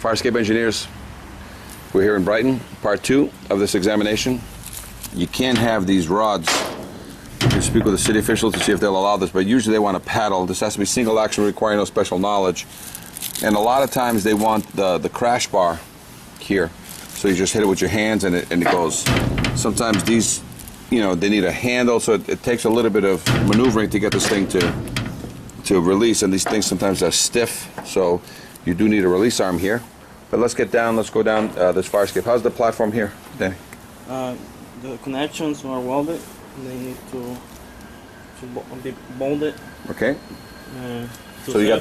Fire escape engineers, we're here in Brighton, part 2 of this examination. You can't have these rods. You can speak with the city officials to see if they'll allow this, but usually they want a paddle. This has to be single action, requiring no special knowledge. And a lot of times they want the crash bar here. So you just hit it with your hands and it goes. Sometimes these, you know, they need a handle, so it takes a little bit of maneuvering to get this thing to release, and these things sometimes are stiff, so you do need a release arm here. But let's get down, let's go down this fire escape. How's the platform here, Danny? The connections are welded. They need to be bolted. Okay. So you got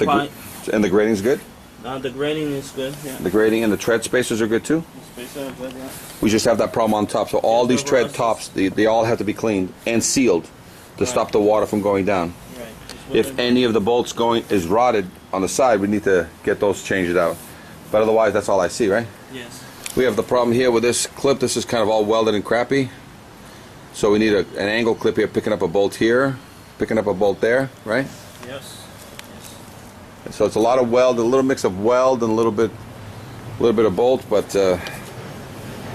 and the grading's good? The grading is good, yeah. The grading and the tread spacers are good too? The spacers are good, yeah. We just have that problem on top, so all these tread tops, they all have to be cleaned and sealed to stop the water from going down. Right. If any of the bolts is rotted on the side, we need to get those changed out. But otherwise, that's all I see, right? Yes. We have the problem here with this clip. This is kind of all welded and crappy. So we need an angle clip here, picking up a bolt here, picking up a bolt there, right? Yes. So it's a lot of weld, a little mix of weld and a little bit of bolt, but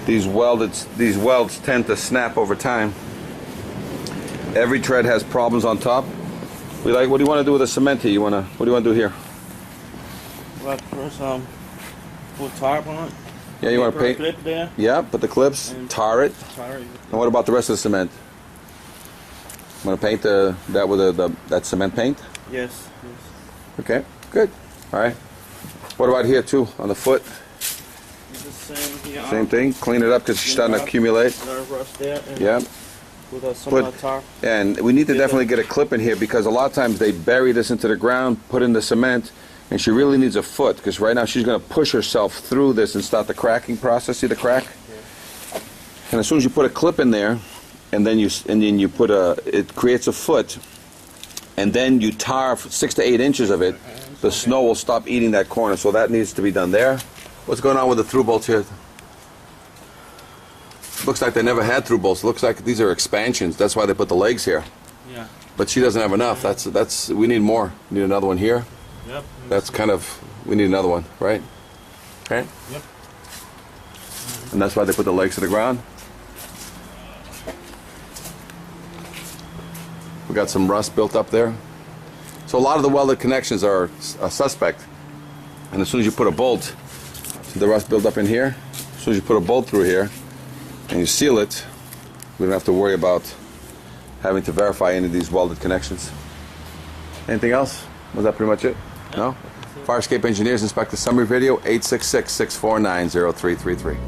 these welds tend to snap over time. Every tread has problems on top. What do you want to do with the cement here? What do you want to do here? Well, first, put tarp on it. Yeah, you want to paint? Clip there. Yeah, put the clips, tar it. And what about the rest of the cement? Want to paint that with that cement paint? Yes. Okay, good. All right. What about here too, on the foot? It's the same here. Same thing. Clean it up because it's starting to accumulate. Rust there. Yeah. Put some tarp. And we need to definitely get a clip in here because a lot of times they bury this into the ground, put in the cement, and she really needs a foot because right now she's going to push herself through this and start the cracking process. See the crack? Okay. And as soon as you put a clip in there, and then you put it creates a foot, and then you tar 6 to 8 inches of it, the snow will stop eating that corner. So that needs to be done there. What's going on with the through bolts here? Looks like they never had through bolts. Looks like these are expansions. That's why they put the legs here. Yeah. But she doesn't have enough. We need more. We need another one here. Yep. We need another one, right? Okay? Yep. And that's why they put the legs to the ground. We got some rust built up there. So a lot of the welded connections are a suspect. And as soon as you put a bolt, see the rust built up in here? As soon as you put a bolt through here and you seal it, we don't have to worry about having to verify any of these welded connections. Anything else? Was that pretty much it? No? Fire escape engineers, inspect the summary video, 866-649-0333.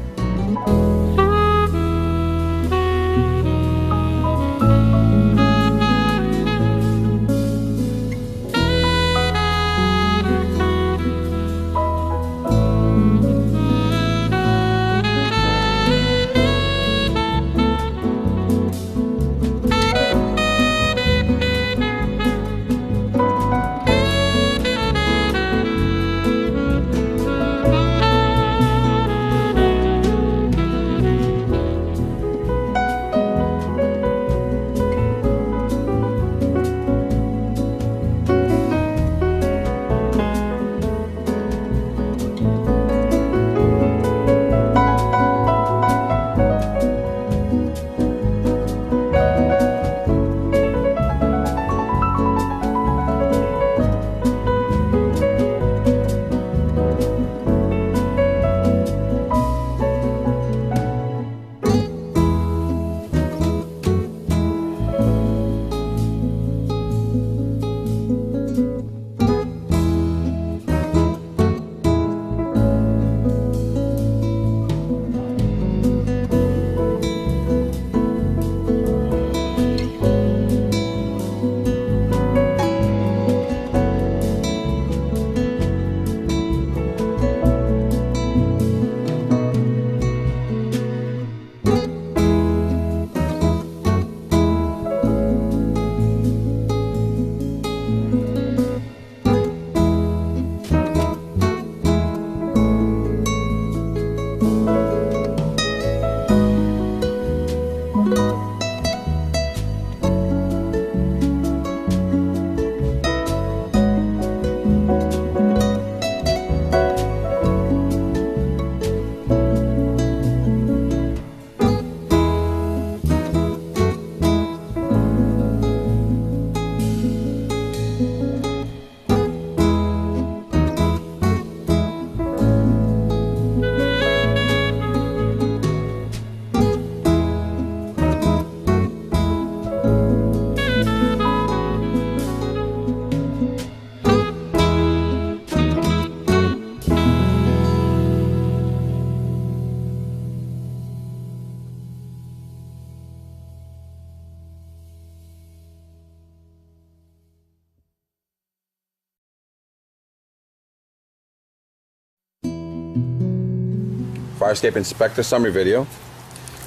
fire escape inspector summary video.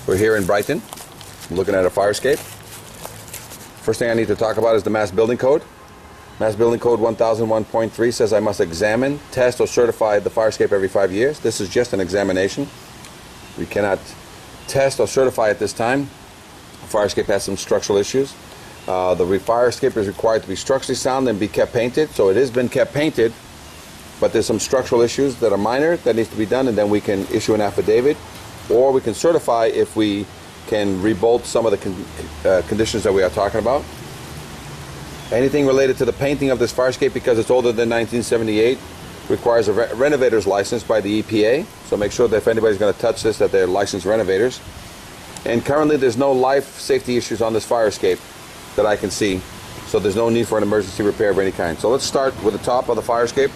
We're here in Brighton, looking at a fire escape. First thing I need to talk about is the Mass Building Code. Mass Building Code 1001.3 says I must examine, test, or certify the fire escape every 5 years. This is just an examination. We cannot test or certify at this time. The fire escape has some structural issues. The fire escape is required to be structurally sound and be kept painted. So it has been kept painted, but there's some structural issues that are minor that needs to be done, and then we can issue an affidavit, or we can certify if we can rebolt some of the conditions that we are talking about. Anything related to the painting of this fire escape, because it's older than 1978, requires a renovator's license by the EPA. So make sure that if anybody's going to touch this, that they're licensed renovators. And currently there's no life safety issues on this fire escape that I can see. So there's no need for an emergency repair of any kind. So let's start with the top of the fire escape.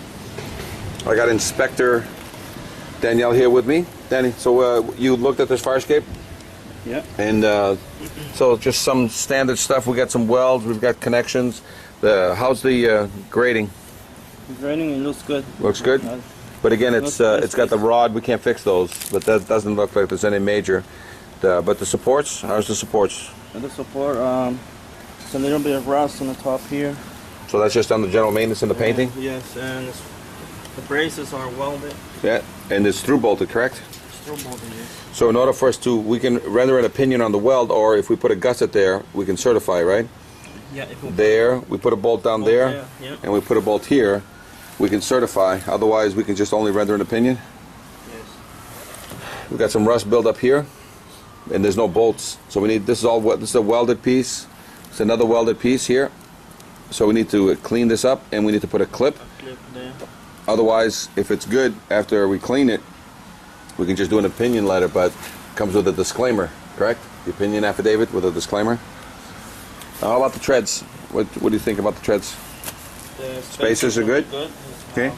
I got Inspector Danielle here with me. Danny, so you looked at this fire escape? Yeah. And so just some standard stuff. We got some welds, we've got connections. How's the grading? The grading, it looks good. Looks good? But again, it's got the rod. We can't fix those, but that doesn't look like there's any major. But the supports, how's the supports? And the support, it's a little bit of rust on the top here. So that's just on the general maintenance and the painting? Yes, and the braces are welded. Yeah, and it's through bolted, correct? Still molded, yes. So in order for us to, we can render an opinion on the weld, or if we put a gusset there, we can certify, right? Yeah. If we there, we put a bolt down there, yeah. and we put a bolt here, we can certify. Otherwise, we can just only render an opinion. Yes. We've got some rust build up here, and there's no bolts. So we need, this is a welded piece. It's another welded piece here. So we need to clean this up, and we need to put a clip. Clip there. Otherwise, if it's good after we clean it, we can just do an opinion letter, but it comes with a disclaimer, correct? The opinion affidavit with a disclaimer. How about the treads? What do you think about the treads? The Spacers are good? Good. Okay.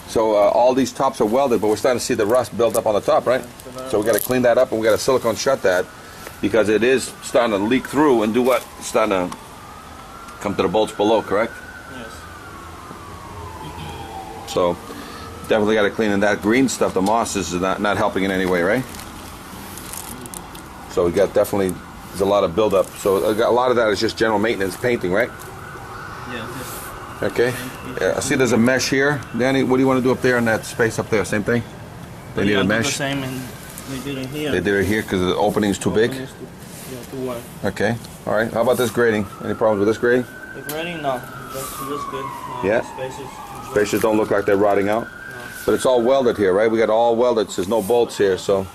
So all these tops are welded, but we're starting to see the rust build up on the top, right? So we got to clean that up, and we got to silicone shut that, because it is starting to leak through and do what? It's starting to come to the bolts below, correct? Yes. So definitely got to clean, and that green stuff, the moss, is not helping in any way, right? So we got definitely, there's a lot of buildup. So a lot of that is just general maintenance painting, right? Yeah. Okay. Yeah, I see there's a mesh here. Danny, what do you want to do up there in that space up there? Same thing? They need a mesh? The same, and they did it here. They did it here because the opening's too big? Too wide. Okay. All right. How about this grading? Any problems with this grading? The grading, no. That's good. Yeah. Spaces. Spaces don't look like they're rotting out. No. But it's all welded here, right? We got all welded. There's no bolts here, so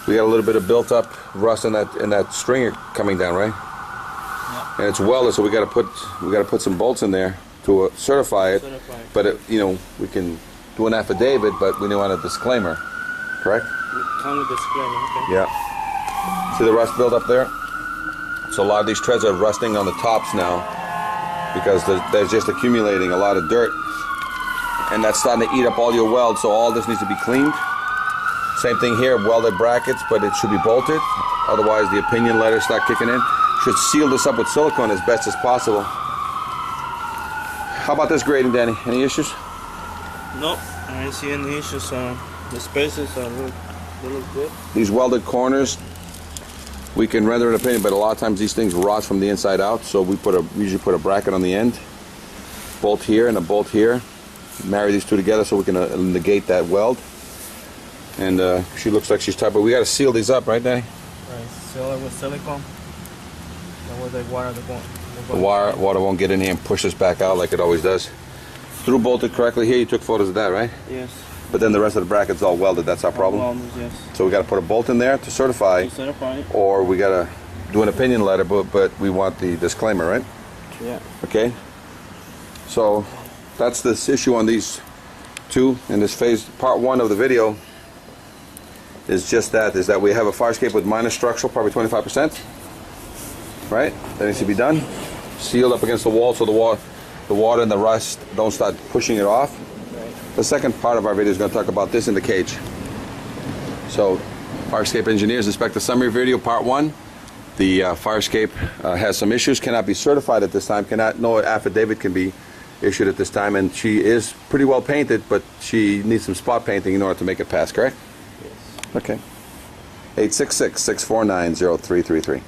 we got a little bit of built-up rust in that stringer coming down, right? Yeah. And it's welded, so we got to put some bolts in there to certify it. But it, we can do an affidavit, but we don't want a disclaimer, correct? Come with disclaimer. Okay. Yeah. See the rust build up there? So a lot of these treads are rusting on the tops now because they're just accumulating a lot of dirt, and that's starting to eat up all your welds. So all this needs to be cleaned. Same thing here, welded brackets, but it should be bolted. Otherwise, the opinion letters start kicking in. Should seal this up with silicone as best as possible. How about this grading, Danny? Any issues? Nope, I don't see any issues. The spaces they look good. These welded corners, we can render an opinion, but a lot of times these things rot from the inside out, so we usually put a bracket on the end, bolt here and a bolt here, marry these two together so we can negate that weld. And she looks like she's tight, but we got to seal these up, right, Danny? Right, seal it with silicone. That way the water won't. The water won't get in here and push this back out like it always does. Through bolted correctly here. You took photos of that, right? Yes. But then the rest of the bracket's all welded. That's our problem. Welded, yes. So we got to put a bolt in there to certify. Or we got to do an opinion letter, but we want the disclaimer, right? Yeah. Okay. So that's this issue on these two in this phase. Part one of the video is just that, is that we have a fire escape with minor structural, probably 25%, right? That needs to be done. Sealed up against the wall so the water and the rust don't start pushing it off. Right. The second part of our video is going to talk about this in the cage. So, fire escape engineers inspect the summary video, part one. The fire escape has some issues, cannot be certified at this time, no affidavit can be issued at this time, and she is pretty well painted, but she needs some spot painting in order to make it pass, correct? Okay. 866-649-0333.